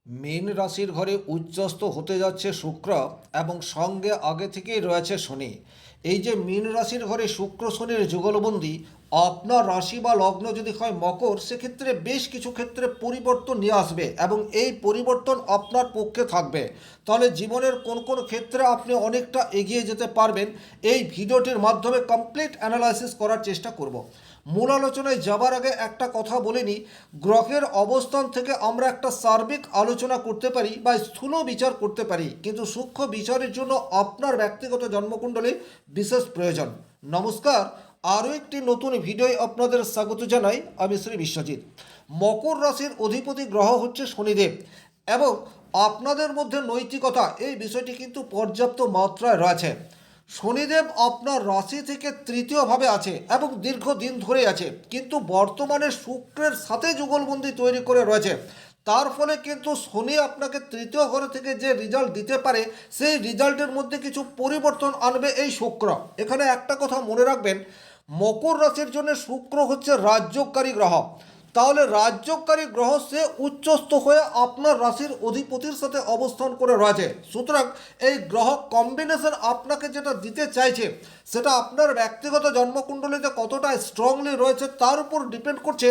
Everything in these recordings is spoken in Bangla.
মীন রাশির ঘরে উচ্চস্থ হতে যাচ্ছে শুক্র এবং সঙ্গে আগে থেকেই রয়েছে শনি। এই যে মীন রাশির ঘরে শুক্র শনির যুগলবন্দি, আপনার রাশি বা লগ্ন যদি হয় মকর, সেক্ষেত্রে বেশ কিছু ক্ষেত্রে পরিবর্তন নিয়ে আসবে এবং এই পরিবর্তন আপনার পক্ষে থাকবে। তাহলে জীবনের কোন কোন ক্ষেত্রে আপনি অনেকটা এগিয়ে যেতে পারবেন, এই ভিডিওটির মাধ্যমে কমপ্লিট অ্যানালাইসিস করার চেষ্টা করব। মূল আলোচনায় যাবার আগে একটা কথা বলে নিই, গ্রহের অবস্থান থেকে আমরা একটা সার্বিক আলোচনা করতে পারি বা স্থূল বিচার করতে পারি, কিন্তু সূক্ষ্ম বিচারের জন্য আপনার ব্যক্তিগত জন্মকুণ্ডলী বিশেষ প্রয়োজন। নমস্কার, আরও একটি নতুন ভিডিওয় আপনাদের স্বাগত জানাই। আমি শ্রী বিশ্বজিৎ। মকর রাশির অধিপতি গ্রহ হচ্ছে শনিদেব এবং আপনাদের মধ্যে নৈতিকতা এই বিষয়টি কিন্তু পর্যাপ্ত মাত্রায় রয়েছে। শনিদেব আপনার রাশি থেকে তৃতীয়ভাবে আছে এবং দীর্ঘদিন ধরে আছে, কিন্তু বর্তমানে শুক্রের সাথে যুগলবন্দি তৈরি করে রয়েছে। তার ফলে কিন্তু শনি আপনাকে তৃতীয় ঘরে থেকে যে রেজাল্ট দিতে পারে, সেই রেজাল্টের মধ্যে কিছু পরিবর্তন আনবে এই শুক্র। এখানে একটা কথা মনে রাখবেন, মকর রাশির জন্য শুক্র হচ্ছে রাজযোগকারী গ্রহ। তাহলে রাজযোগকারী গ্রহ সে উচ্চস্থ হয়ে আপনার রাশির অধিপতির সাথে অবস্থান করে রয়েছে। সুতরাং এই গ্রহ কম্বিনেশন আপনাকে যেটা দিতে চাইছে, সেটা আপনার ব্যক্তিগত জন্মকুণ্ডলীতে কতটা স্ট্রংলি রয়েছে তার উপর ডিপেন্ড করছে।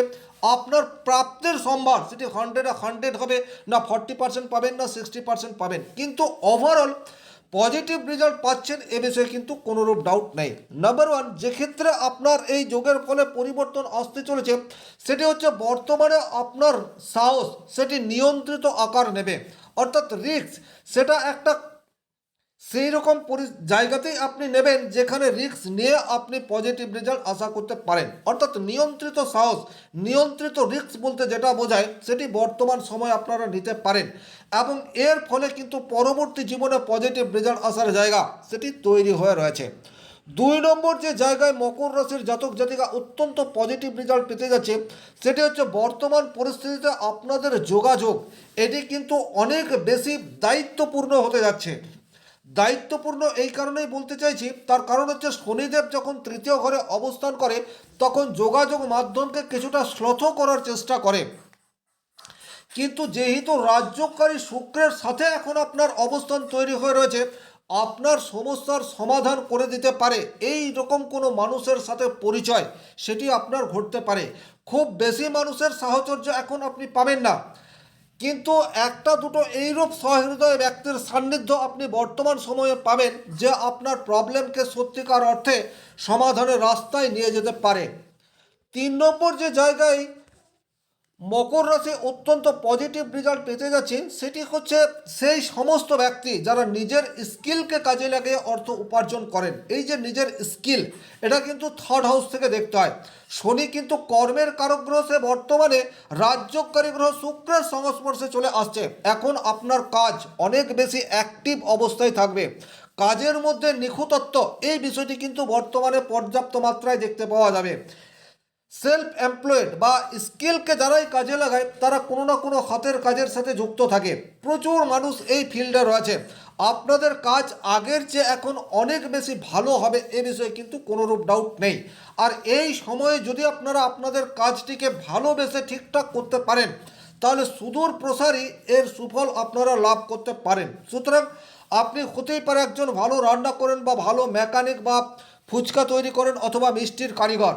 আপনার প্রাপ্তির সম্ভার সেটি 100-100 হবে, না 40% পাবেন, না 60% পাবেন, কিন্তু ওভারঅল পজিটিভ রেজাল্ট পাচ্ছেন এ বিষয়ে কিন্তু কোনোরূপ ডাউট নেই। নাম্বার ওয়ান, যে ক্ষেত্রে আপনার এই যোগের ফলে পরিবর্তন আসতে চলেছে, সেটি হচ্ছে বর্তমানে আপনার সাহস সেটি নিয়ন্ত্রিত আকার নেবে, অর্থাৎ রিস্ক সেটা একটা সেই রকম জায়গাতেই আপনি নেবেন যেখানে রিস্ক নিয়ে আপনি পজিটিভ রেজাল্ট আশা করতে পারেন। অর্থাৎ নিয়ন্ত্রিত সাহস, নিয়ন্ত্রিত রিস্ক বলতে যেটা বোঝায়, সেটি বর্তমান সময় আপনারা নিতে পারেন এবং এর ফলে কিন্তু পরবর্তী জীবনে পজিটিভ রেজাল্ট আসার জায়গা সেটি তৈরি হয়ে রয়েছে। 2 নম্বর যে জায়গায় মকর রাশির জাতক জাতিকা অত্যন্ত পজিটিভ রেজাল্ট পেতে যাচ্ছে, সেটি হচ্ছে বর্তমান পরিস্থিতিতে আপনাদের যোগাযোগ এটি কিন্তু অনেক বেশি দায়িত্বপূর্ণ হতে যাচ্ছে। দায়িত্বপূর্ণ এই কারণেই বলতে চাইছি, তার কারণ হচ্ছে শনিদেব যখন তৃতীয় ঘরে অবস্থান করে, তখন যোগাযোগ মাধ্যমকে কিছুটা শ্লথ করার চেষ্টা করে। কিন্তু যেহেতু রাজ্যকারী শুক্রের সাথে এখন আপনার অবস্থান তৈরি হয়ে রয়েছে, আপনার সমস্যার সমাধান করে দিতে পারে এই রকম কোনো মানুষের সাথে পরিচয় সেটি আপনার ঘটতে পারে। খুব বেশি মানুষের সাহচর্য এখন আপনি পাবেন না, কিন্তু একটা দুটো এইরূপ সহৃদয় ব্যক্তির সান্নিধ্য আপনি বর্তমান সময়ে পাবেন, যে আপনার প্রবলেমকে সত্যিকার অর্থে সমাধানের রাস্তায় নিয়ে যেতে পারে। 3 নম্বর যে জায়গায় মকর রাশি অত্যন্ত পজিটিভ রেজাল্ট পেতে যাচ্ছে, সেটি হচ্ছে সেই সমস্ত ব্যক্তি যারা নিজের স্কিলকে কাজে লাগিয়ে অর্থ উপার্জন করেন। এই যে নিজের স্কিল, এটা কিন্তু থার্ড হাউস থেকে দেখতে হয়। শনি কিন্তু কর্মের কারক গ্রহ, সে বর্তমানে রাজযোগকারী গ্রহ শুক্রের সংস্পর্শে চলে আসছে। এখন আপনার কাজ অনেক বেশি অ্যাক্টিভ অবস্থায় থাকবে, কাজের মধ্যে নিখুঁতত্ব এই বিষয়টি কিন্তু বর্তমানে পর্যাপ্ত মাত্রায় দেখতে পাওয়া যাবে। সেলফ এমপ্লয়েড বা স্কিলকে যারাই কাজে লাগায়, তারা কোনো না কোনো হাতের কাজের সাথে যুক্ত থাকে। প্রচুর মানুষ এই ফিল্ডে রয়েছে। আপনাদের কাজ আগের চেয়ে এখন অনেক বেশি ভালো হবে এ বিষয়ে কিন্তু কোনোরূপ ডাউট নেই। আর এই সময়ে যদি আপনারা আপনাদের কাজটিকে ভালোবেসে ঠিকঠাক করতে পারেন, তাহলে সুদূর প্রসারী এর সুফল আপনারা লাভ করতে পারেন। সুতরাং আপনি হতেই পারে একজন ভালো রান্না করেন বা ভালো মেকানিক বা ফুচকা তৈরি করেন অথবা মিষ্টির কারিগর,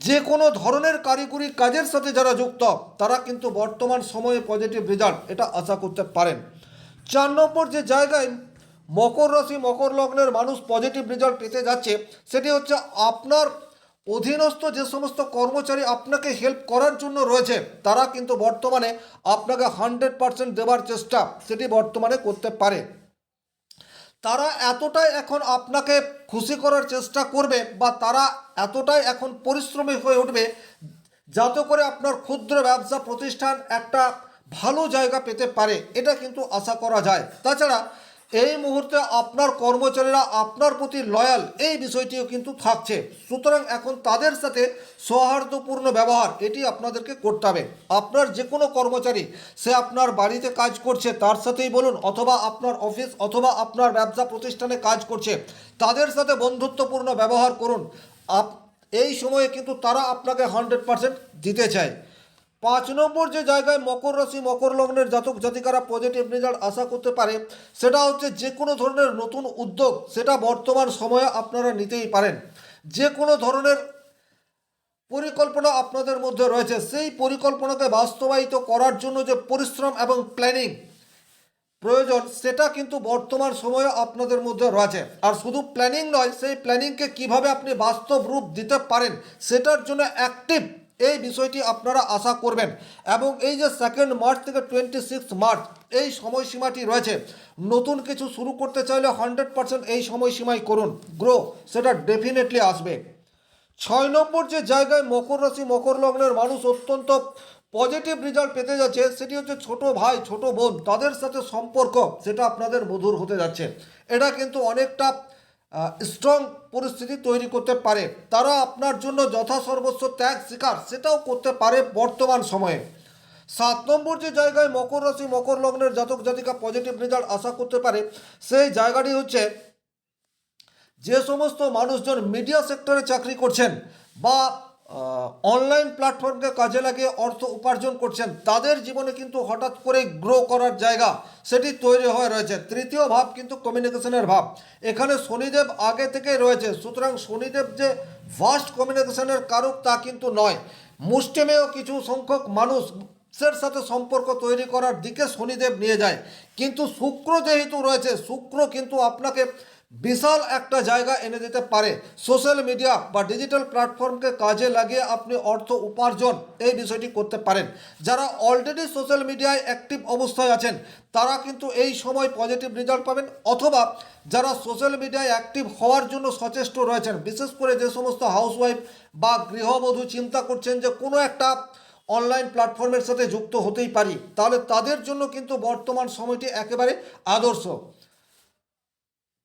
যে কোনো ধরনের কারিগরি কাজের সাথে যারা যুক্ত, তারা কিন্তু বর্তমান সময়ে পজিটিভ রেজাল্ট এটা আশা করতে পারেন। 4 নম্বর যে জায়গায় মকর রাশি মকর লগ্নের মানুষ পজিটিভ রেজাল্ট পেতে যাচ্ছে, সেটি হচ্ছে আপনার অধীনস্থ যে সমস্ত কর্মচারী আপনাকে হেল্প করার জন্য রয়েছে, তারা কিন্তু বর্তমানে আপনাকে 100% দেওয়ার চেষ্টা সেটি বর্তমানে করতে পারে। তারা এতটাই এখন আপনাকে খুশি করার চেষ্টা করবে বা তারা এতটাই এখন পরিশ্রমী হয়ে উঠবে, যাতে করে আপনার ক্ষুদ্র ব্যবসা প্রতিষ্ঠান একটা ভালো জায়গা পেতে পারে, এটা কিন্তু আশা করা যায়। তাছাড়া এই মুহূর্তে আপনার কর্মচারীরা আপনার প্রতি লয়াল এই বিষয়টিও কিন্তু থাকছে। সুতরাং এখন তাদের সাথে সৌহার্দ্যপূর্ণ ব্যবহার এটি আপনাদেরকে করতে হবে। আপনার যে কোনো কর্মচারী, সে আপনার বাড়িতে কাজ করছে তার সাথেই বলুন, অথবা আপনার অফিস অথবা আপনার ব্যবসা প্রতিষ্ঠানে কাজ করছে, তাদের সাথে বন্ধুত্বপূর্ণ ব্যবহার করুন। এই সময়ে কিন্তু তারা আপনাকে 100% দিতে চায়। 5 নম্বর যে জায়গায় মকর রাশি মকর লগ্নের জাতক জাতিকারা পজিটিভ রেজাল্ট আশা করতে পারে সেটা হচ্ছে যে কোনো ধরনের নতুন উদ্যোগ সেটা বর্তমান সময়ে আপনারা নিতেই পারেন। যে কোনো ধরনের পরিকল্পনা আপনাদের মধ্যে রয়েছে, সেই পরিকল্পনাকে বাস্তবায়িত করার জন্য যে পরিশ্রম এবং প্ল্যানিং প্রয়োজন সেটা কিন্তু বর্তমান সময়ে আপনাদের মধ্যে রয়েছে। আর শুধু প্ল্যানিং নয়, সেই প্ল্যানিংকে কিভাবে আপনি বাস্তব রূপ দিতে পারেন সেটার জন্য অ্যাক্টিভ এই বিষয়টি আপনারা আশা করবেন। এবং এই যে 2 মার্চ থেকে 26 মার্চ এই সময়সীমাটি রয়েছে, নতুন কিছু শুরু করতে চাইলে 100% এই সময়সীমায় করুন, গ্রো সেটা ডেফিনেটলি আসবে। 6 নম্বর যে জায়গায় মকর রাশি মকর লগ্নের মানুষ অত্যন্ত পজিটিভ রেজাল্ট পেতে যাচ্ছে সেটি হচ্ছে ছোট ভাই ছোট বোন, তাদের সাথে সম্পর্ক সেটা আপনাদের মধুর হতে যাচ্ছে। এটা কিন্তু অনেকটা স্ট্রং পরিস্থিতি তৈরি করতে পারে। তারা আপনার জন্য যথাসর্বস্ব ত্যাগ স্বীকার সেটাও করতে পারে বর্তমান সময়ে। 7 নম্বর যে জায়গায় মকর রাশি মকর লগ্নের জাতক জাতিকা পজিটিভ রেজাল্ট আশা করতে পারে সেই জায়গাটি হচ্ছে যে সমস্ত মানুষজন মিডিয়া সেক্টরে চাকরি করছেন বা অনলাইন প্ল্যাটফর্মকে কাজে লাগিয়ে অর্থ উপার্জন করছেন, তাদের জীবনে কিন্তু হঠাৎ করে গ্রো করার জায়গা সেটি তৈরি হয়ে রয়েছে। তৃতীয় ভাব কিন্তু কমিউনিকেশনের ভাব, এখানে শনিদেব আগে থেকেই রয়েছে, সুতরাং শনিদেব যে ভাস্ট কমিউনিকেশনের কারক তা কিন্তু নয়। মুষ্টিমেয় কিছু সংখ্যক মানুষের সাথে সম্পর্ক তৈরি করার দিকে শনিদেব নিয়ে যায়, কিন্তু শুক্র যেহেতু রয়েছে, শুক্র কিন্তু আপনাকে বিশাল একটা জায়গা এনে দিতে পারে। সোশ্যাল মিডিয়া বা ডিজিটাল প্ল্যাটফর্মকে কাজে লাগিয়ে আপনি অর্থ উপার্জন এই বিষয়টি করতে পারেন। যারা অলরেডি সোশ্যাল মিডিয়ায় অ্যাক্টিভ অবস্থায় আছেন তারা কিন্তু এই সময় পজিটিভ রেজাল্ট পাবেন, অথবা যারা সোশ্যাল মিডিয়ায় অ্যাক্টিভ হওয়ার জন্য সচেষ্ট রয়েছেন, বিশেষ করে যে সমস্ত হাউসওয়াইফ বা গৃহবধূ চিন্তা করছেন যে কোনো একটা অনলাইন প্ল্যাটফর্মের সাথে যুক্ত হতেই পারি, তাহলে তাদের জন্য কিন্তু বর্তমান সময়টি একেবারে আদর্শ।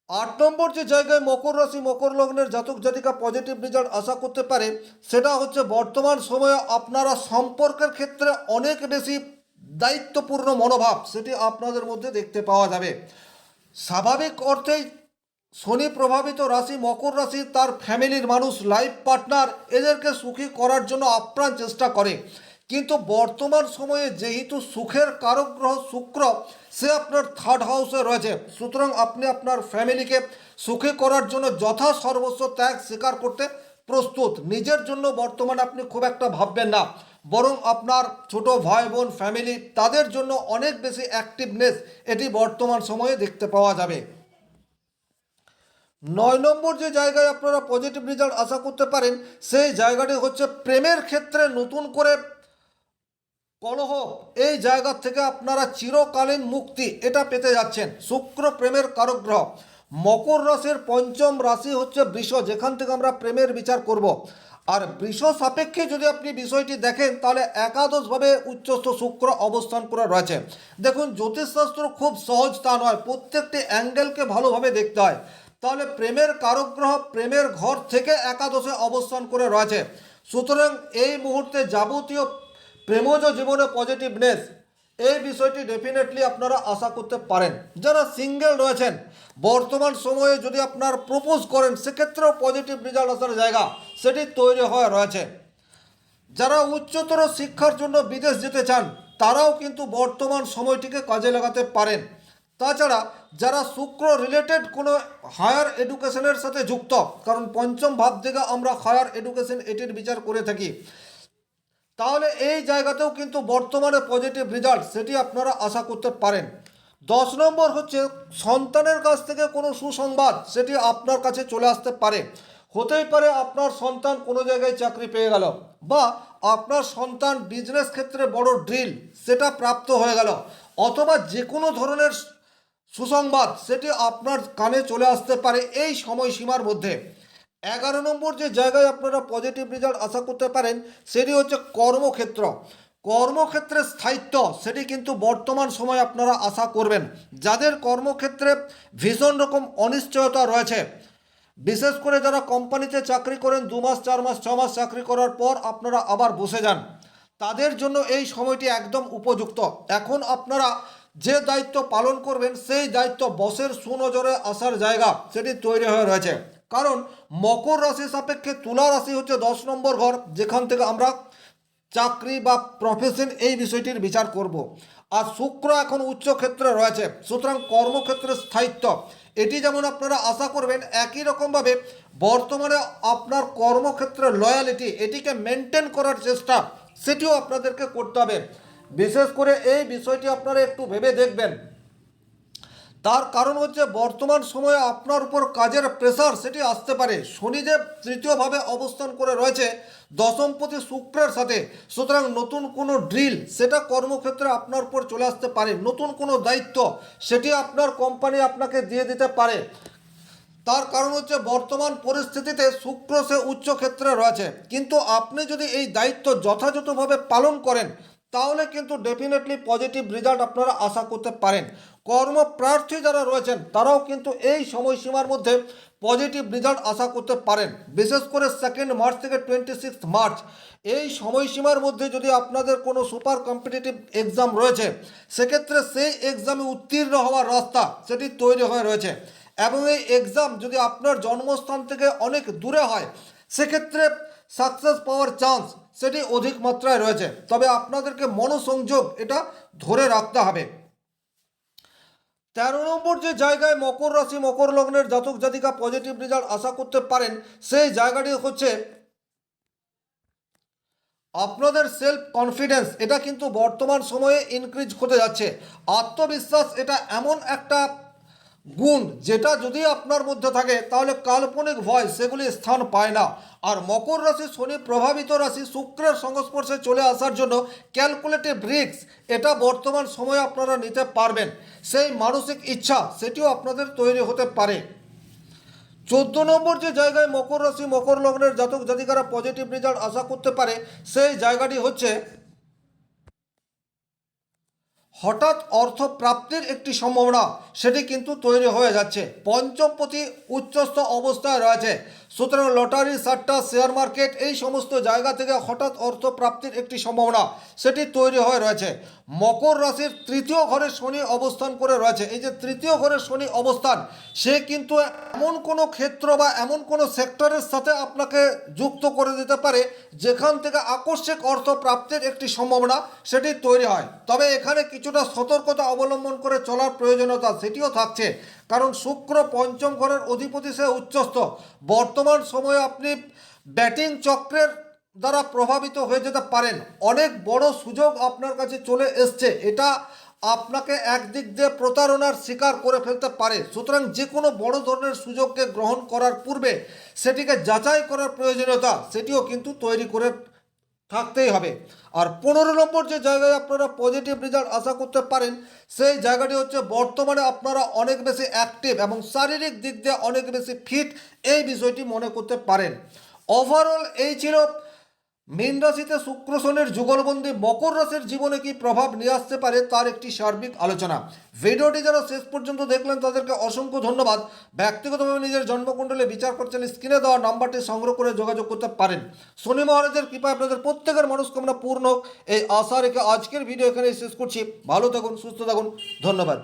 8 নম্বর যে জায়গায় মকর রাশি মকর লগ্নের জাতক জাতিকা পজিটিভ রেজাল্ট আশা করতে পারে সেটা হচ্ছে বর্তমান সময়ে আপনারা সম্পর্কের ক্ষেত্রে অনেক বেশি দায়িত্বপূর্ণ মনোভাব সেটি আপনাদের মধ্যে দেখতে পাওয়া যাবে। স্বাভাবিক অর্থেই শনি প্রভাবিত রাশি মকর রাশি তার ফ্যামিলির মানুষ লাইফ পার্টনার এদেরকে সুখী করার জন্য আপ্রাণ চেষ্টা করে, কিন্তু বর্তমান সময়ে যেহেতু সুখের কারক গ্রহ শুক্র সে আপনার 3rd হাউসে রয়েছে, সুতরাং আপনি আপনার ফ্যামিলিকে সুখী করার জন্য যথা সর্বস্ব ত্যাগ স্বীকার করতে প্রস্তুত। নিজের জন্য বর্তমানে আপনি খুব একটা ভাববেন না, বরং আপনার ছোট ভাই বোন ফ্যামিলি তাদের জন্য অনেক বেশি অ্যাক্টিভনেস এটি বর্তমান সময়ে দেখতে পাওয়া যাবে। 9 নম্বর যে জায়গায় আপনারা পজিটিভ রেজাল্ট আশা করতে পারেন সেই জায়গাটি হচ্ছে প্রেমের ক্ষেত্রে নতুন করে কলহ, এই জায়গা থেকে আপনারা চিরকালীন মুক্তি এটা পেতে যাচ্ছেন। শুক্র প্রেমের কারক গ্রহ, মকর রাশির 5ম রাশি হচ্ছে বৃষ, যেখান থেকে আমরা প্রেমের বিচার করব। আর বৃষ সাপেক্ষে যদি আপনি বিষয়টি দেখেন তাহলে একাদশভাবে উচ্চস্থ শুক্র অবস্থান করে রয়েছে। দেখুন, জ্যোতিষশাস্ত্র খুব সহজ তা নয়, প্রত্যেকটি অ্যাঙ্গেলকে ভালোভাবে দেখতে হয়। তাহলে প্রেমের কারক গ্রহ প্রেমের ঘর থেকে একাদশে অবস্থান করে রয়েছে, সুতরাং এই মুহূর্তে যাবতীয় প্রেমজ জীবনে পজিটিভনেস এই বিষয়টি ডেফিনেটলি আপনারা আশা করতে পারেন। যারা সিঙ্গেল রয়েছেন বর্তমান সময়ে যদি আপনার প্রপোজ করেন সেক্ষেত্রেও পজিটিভ রেজাল্ট আসার জায়গা সেটি তৈরি হয়ে রয়েছে। যারা উচ্চতর শিক্ষার জন্য বিদেশ যেতে চান তারাও কিন্তু বর্তমান সময়টিকে কাজে লাগাতে পারেন। তাছাড়া যারা শুক্র রিলেটেড কোনো হায়ার এডুকেশনের সাথে যুক্ত, কারণ 5ম ভাব থেকে আমরা হায়ার এডুকেশন এটির বিচার করে থাকি, তাহলে এই জায়গাতেও কিন্তু বর্তমানে পজিটিভ রেজাল্ট সেটি আপনারা আশা করতে পারেন। 10 নম্বর হচ্ছে সন্তানের কাছ থেকে কোনো সুসংবাদ সেটি আপনার কাছে চলে আসতে পারে। হতেই পারে আপনার সন্তান কোনো জায়গায় চাকরি পেয়ে গেল, বা আপনার সন্তান বিজনেস ক্ষেত্রে বড় ড্রিল সেটা প্রাপ্ত হয়ে গেল, অথবা যে কোনো ধরনের সুসংবাদ সেটি আপনার কানে চলে আসতে পারে এই সময়সীমার মধ্যে। 11 নম্বর যে জায়গায় আপনারা পজিটিভ রেজাল্ট আশা করতে পারেন সেটি হচ্ছে কর্মক্ষেত্র। কর্মক্ষেত্রে স্থায়িত্ব সেটি কিন্তু বর্তমান সময় আপনারা আশা করবেন। যাদের কর্মক্ষেত্রে ভীষণ রকম অনিশ্চয়তা রয়েছে, বিশেষ করে যারা কোম্পানিতে চাকরি করেন 2 মাস 4 মাস 6 মাস চাকরি করার পর আপনারা আবার বসে যান, তাদের জন্য এই সময়টি একদম উপযুক্ত। এখন আপনারা যে দায়িত্ব পালন করবেন সেই দায়িত্ব বসের সুনজরে আসার জায়গা সেটি তৈরি হয়ে রয়েছে। কারণ মকর রাশি সাপেক্ষে তুলা রাশি হচ্ছে 10 নম্বর ঘর, যেখান থেকে আমরা চাকরি বা প্রফেশন, এই বিষয়টির বিচার করব। আর শুক্র এখন উচ্চ ক্ষেত্রে রয়েছে, সুতরাং কর্মক্ষেত্রে স্থায়িত্ব এটি যেমন আপনারা আশা করবেন, একই রকমভাবে বর্তমানে আপনার কর্মক্ষেত্রে লয়ালিটি এটিকে মেনটেন করার চেষ্টা সেটিও আপনাদেরকে করতে হবে। বিশেষ করে এই বিষয়টি আপনারা একটু ভেবে দেখবেন। তার কারণ হচ্ছে বর্তমান সময়ে আপনার উপর কাজের প্রেসার সেটি আসতে পারে। শনি যে তৃতীয়ভাবে অবস্থান করে রয়েছে দশমপতি শুক্রের সাথে, সুতরাং নতুন কোনো ড্রিল সেটা কর্মক্ষেত্রে আপনার উপর চলে আসতে পারে। নতুন কোনো দায়িত্ব সেটি আপনার কোম্পানি আপনাকে দিয়ে দিতে পারে। তার কারণ হচ্ছে বর্তমান পরিস্থিতিতে শুক্র সে উচ্চ ক্ষেত্রে রয়েছে, কিন্তু আপনি যদি এই দায়িত্ব যথাযথভাবে পালন করেন তাহলে কিন্তু ডেফিনেটলি পজিটিভ রেজাল্ট আপনারা আশা করতে পারেন। কর্মপ্রার্থী যারা রয়েছেন তারাও কিন্তু এই সময়সীমার মধ্যে পজিটিভ রেজাল্ট আশা করতে পারেন। বিশেষ করে 2 মার্চ থেকে 26 মার্চ এই সময়সীমার মধ্যে যদি আপনাদের কোনো সুপার কম্পিটিটিভ এক্সাম রয়েছে, সেক্ষেত্রে সেই এক্সামে উত্তীর্ণ হওয়ার রাস্তা সেটি তৈরি হয়ে রয়েছে। এবং এই এক্সাম যদি আপনার জন্মস্থান থেকে অনেক দূরে হয়, সেক্ষেত্রে সাকসেস পাওয়ার চান্স সেটি অধিক মাত্রায় রয়েছে। তবে আপনাদেরকে মনোসংযোগ এটা ধরে রাখতে হবে। 13 নম্বর যে জায়গায় মকর রাশি মকর লগ্নের জাতক জাতিকা পজিটিভ রেজাল্ট আশা করতে পারেন, সেই জায়গাটি হচ্ছে আপনাদের সেলফ কনফিডেন্স। এটা কিন্তু বর্তমান সময়ে ইনক্রিজ হতে যাচ্ছে। আত্মবিশ্বাস এটা এমন একটা গুণ যেটা যদি আপনার মধ্যে থাকে তাহলে কাল্পনিক ভয় সেগুলি স্থান পায় না। আর মকর রাশি শনি প্রভাবিত রাশি শুক্রের সংস্পর্শে চলে আসার জন্য ক্যালকুলেটিভ রিস্ক এটা বর্তমান সময়ে আপনারা নিতে পারবেন। সেই মানসিক ইচ্ছা সেটিও আপনাদের তৈরি হতে পারে। 14 নম্বর যে জায়গায় মকর রাশি মকর লগ্নের জাতক জাতিকারা পজিটিভ রেজাল্ট আশা করতে পারে, সেই জায়গাটি হচ্ছে হঠাৎ অর্থ প্রাপ্তির একটি সম্ভাবনা সেটি কিন্তু তৈরি হয়ে যাচ্ছে। পঞ্চমপতি উচ্চস্থ অবস্থায় রয়েছে, সুতরাং লটারি সাট্টা শেয়ার মার্কেট এই সমস্ত জায়গা থেকে হঠাৎ অর্থ প্রাপ্তির একটি সম্ভাবনা সেটি তৈরি হয়ে রয়েছে। মকর রাশির তৃতীয় ঘরে শনি অবস্থান করে রয়েছে। এই যে তৃতীয় ঘরে শনি অবস্থান, সে কিন্তু এমন কোনো ক্ষেত্র বা এমন কোনো সেক্টরের সাথে আপনাকে যুক্ত করে দিতে পারে যেখান থেকে আকস্মিক অর্থ প্রাপ্তির একটি সম্ভাবনা সেটি তৈরি হয়। তবে এখানে কিছুটা সতর্কতা অবলম্বন করে চলার প্রয়োজনীয়তা সেটিও থাকছে, কারণ শুক্র পঞ্চম ঘরের অধিপতি সে উচ্চস্থ। বর্তমান সময়ে আপনি ব্যাটিং চক্রের দ্বারা প্রভাবিত হয়ে যেতে পারেন। অনেক বড় সুযোগ আপনার কাছে চলে এসছে, এটা আপনাকে একদিক দিয়ে প্রতারণার শিকার করে ফেলতে পারে। সুতরাং যে কোনো বড় ধরনের সুযোগকে গ্রহণ করার পূর্বে সেটিকে যাচাই করার প্রয়োজনীয়তা সেটিও কিন্তু তৈরি করে থাকতেই হবে। আর 15 নম্বর যে জায়গায় আপনারা পজিটিভ রেজাল্ট আশা করতে পারেন, সেই জায়গাটি হচ্ছে বর্তমানে আপনারা অনেক বেশি অ্যাক্টিভ এবং শারীরিক দিক দিয়ে অনেক বেশি ফিট এই বিষয়টি মনে করতে পারেন। ওভারঅল এই ছিল মীন রাশিতে শুক্র শনির যুগলবন্দি মকর রাশির জীবনে কি প্রভাব নিয়ে আসতে পারে তার একটি সার্বিক আলোচনা। ভিডিওটি যারা শেষ পর্যন্ত দেখলেন তাদেরকে অসংখ্য ধন্যবাদ। ব্যক্তিগতভাবে নিজের জন্মকুণ্ডলে বিচার করছেন, স্ক্রিনে দেওয়া নাম্বারটি সংগ্রহ করে যোগাযোগ করতে পারেন। শনি মহারাজের কৃপায় আপনাদের প্রত্যেকের মনস্কামনা পূর্ণ হোক এই আশা রেখে আজকের ভিডিও এখানে শেষ করছি। ভালো থাকুন, সুস্থ থাকুন, ধন্যবাদ।